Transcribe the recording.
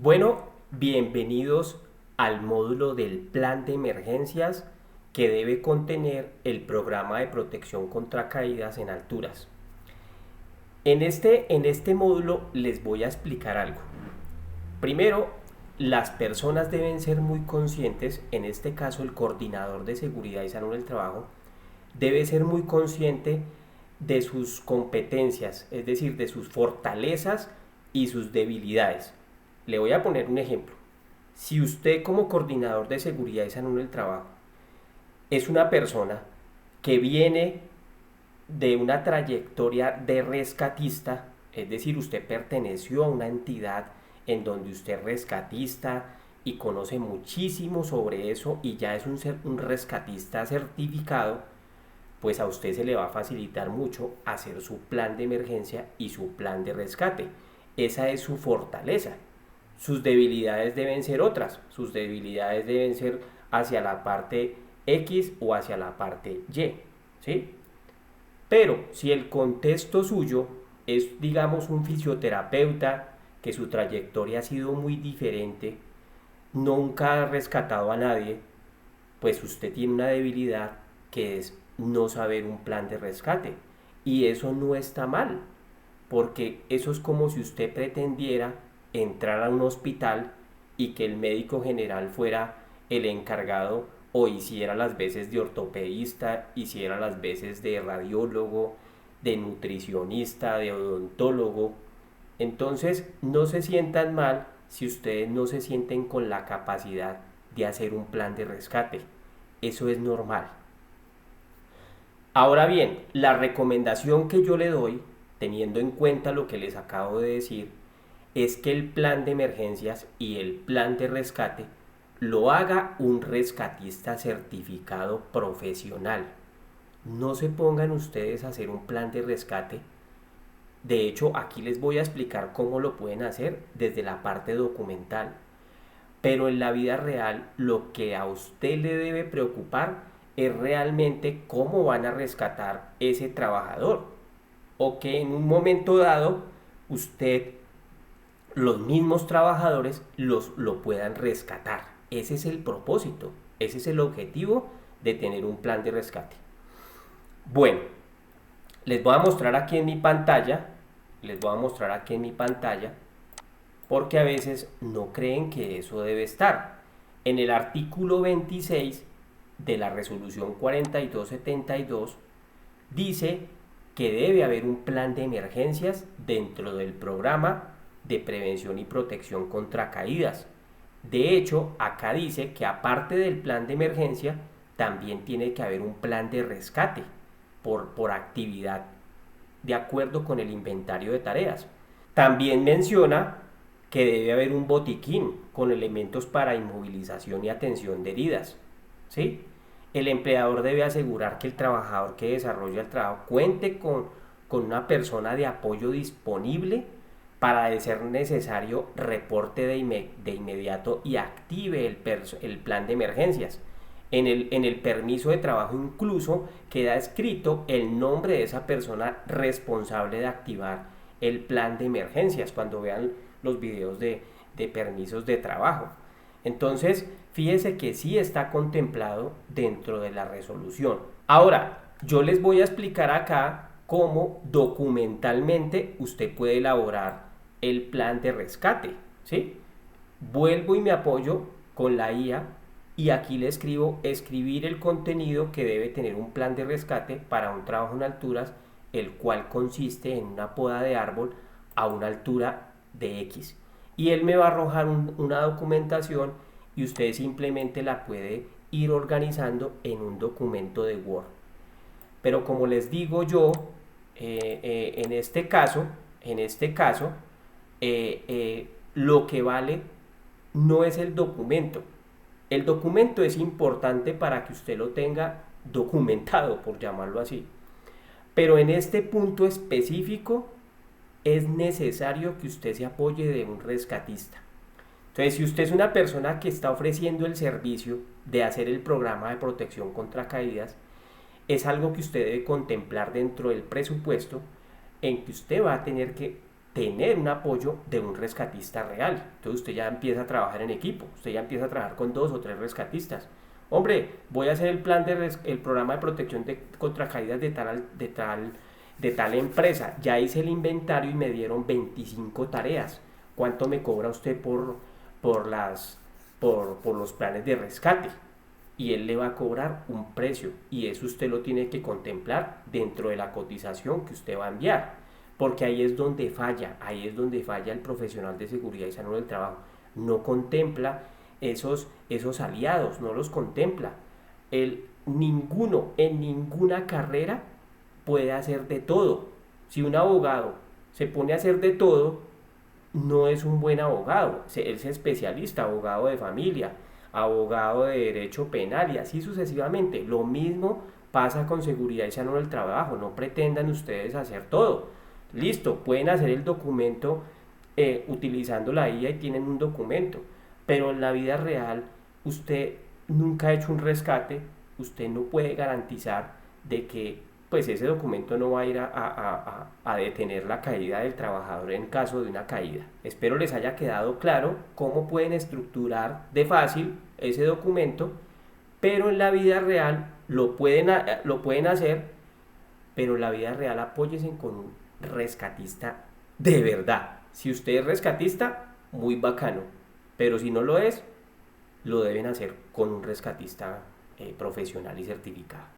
Bueno, bienvenidos al módulo del plan de emergencias que debe contener el programa de protección contra caídas en alturas. En este módulo les voy a explicar algo. Primero, las personas deben ser muy conscientes, en este caso el coordinador de seguridad y salud del trabajo, debe ser muy consciente de sus competencias, es decir, de sus fortalezas y sus debilidades. Le voy a poner un ejemplo. Si usted como coordinador de seguridad y salud del trabajo es una persona que viene de una trayectoria de rescatista, es decir, usted perteneció a una entidad en donde usted es rescatista y conoce muchísimo sobre eso y ya es un rescatista certificado, pues a usted se le va a facilitar mucho hacer su plan de emergencia y su plan de rescate. Esa es su fortaleza. Sus debilidades deben ser otras. Sus debilidades deben ser hacia la parte X o hacia la parte Y. ¿Sí? Pero si el contexto suyo es, digamos, un fisioterapeuta, que su trayectoria ha sido muy diferente, nunca ha rescatado a nadie, pues usted tiene una debilidad que es no saber un plan de rescate. Y eso no está mal, porque eso es como si usted pretendiera entrar a un hospital y que el médico general fuera el encargado o hiciera las veces de ortopedista, hiciera las veces de radiólogo, de nutricionista, de odontólogo. Entonces no se sientan mal si ustedes no se sienten con la capacidad de hacer un plan de rescate. Eso es normal. Ahora bien, la recomendación que yo le doy, teniendo en cuenta lo que les acabo de decir, es que el plan de emergencias y el plan de rescate lo haga un rescatista certificado profesional. No se pongan ustedes a hacer un plan de rescate. De hecho, aquí les voy a explicar cómo lo pueden hacer desde la parte documental. Pero en la vida real, lo que a usted le debe preocupar es realmente cómo van a rescatar ese trabajador. O que en un momento dado, usted, los mismos trabajadores, lo puedan rescatar. Ese es el propósito, ese es el objetivo de tener un plan de rescate. Bueno, les voy a mostrar aquí en mi pantalla, porque a veces no creen que eso debe estar. En el artículo 26 de la resolución 4272 dice que debe haber un plan de emergencias dentro del programa de prevención y protección contra caídas. De hecho, acá dice que aparte del plan de emergencia, también tiene que haber un plan de rescate por actividad, de acuerdo con el inventario de tareas. También menciona que debe haber un botiquín con elementos para inmovilización y atención de heridas. ¿Sí? El empleador debe asegurar que el trabajador que desarrolla el trabajo cuente con una persona de apoyo disponible para, de ser necesario, reporte de inmediato y active el plan de emergencias. En el permiso de trabajo incluso queda escrito el nombre de esa persona responsable de activar el plan de emergencias cuando vean los videos de permisos de trabajo. Entonces, fíjese que sí está contemplado dentro de la resolución. Ahora, yo les voy a explicar acá cómo documentalmente usted puede elaborar el plan de rescate, ¿sí? Vuelvo y me apoyo con la IA y aquí le escribo escribir el contenido que debe tener un plan de rescate para un trabajo en alturas, el cual consiste en una poda de árbol a una altura de X. Y él me va a arrojar una documentación y usted simplemente la puede ir organizando en un documento de Word. Pero como les digo yo, en este caso, lo que vale no es el documento. El documento es importante para que usted lo tenga documentado, por llamarlo así. Pero en este punto específico es necesario que usted se apoye de un rescatista. Entonces, si usted es una persona que está ofreciendo el servicio de hacer el programa de protección contra caídas, es algo que usted debe contemplar dentro del presupuesto, en que usted va a tener que tener un apoyo de un rescatista real. Entonces usted ya empieza a trabajar en equipo, usted ya empieza a trabajar con 2 o 3 rescatistas. Hombre, voy a hacer el programa de protección contra caídas de tal empresa. Ya hice el inventario y me dieron 25 tareas. ¿Cuánto me cobra usted por, por los planes de rescate? Y él le va a cobrar un precio y eso usted lo tiene que contemplar dentro de la cotización que usted va a enviar, porque ahí es donde falla el profesional de seguridad y salud del trabajo. No contempla esos aliados, no los contempla. Ninguno en ninguna carrera puede hacer de todo. Si un abogado se pone a hacer de todo, no es un buen abogado. Él es especialista, abogado de familia, abogado de derecho penal y así sucesivamente. Lo mismo pasa con seguridad y salud del trabajo. No pretendan ustedes hacer todo. Listo, pueden hacer el documento utilizando la IA y tienen un documento, pero en la vida real usted nunca ha hecho un rescate, usted no puede garantizar de que pues ese documento no va a ir a detener la caída del trabajador en caso de una caída. Espero les haya quedado claro cómo pueden estructurar de fácil ese documento, pero en la vida real lo pueden hacer, pero en la vida real apóyense con un rescatista de verdad. Si usted es rescatista, muy bacano, pero si no lo es, lo deben hacer con un rescatista profesional y certificado.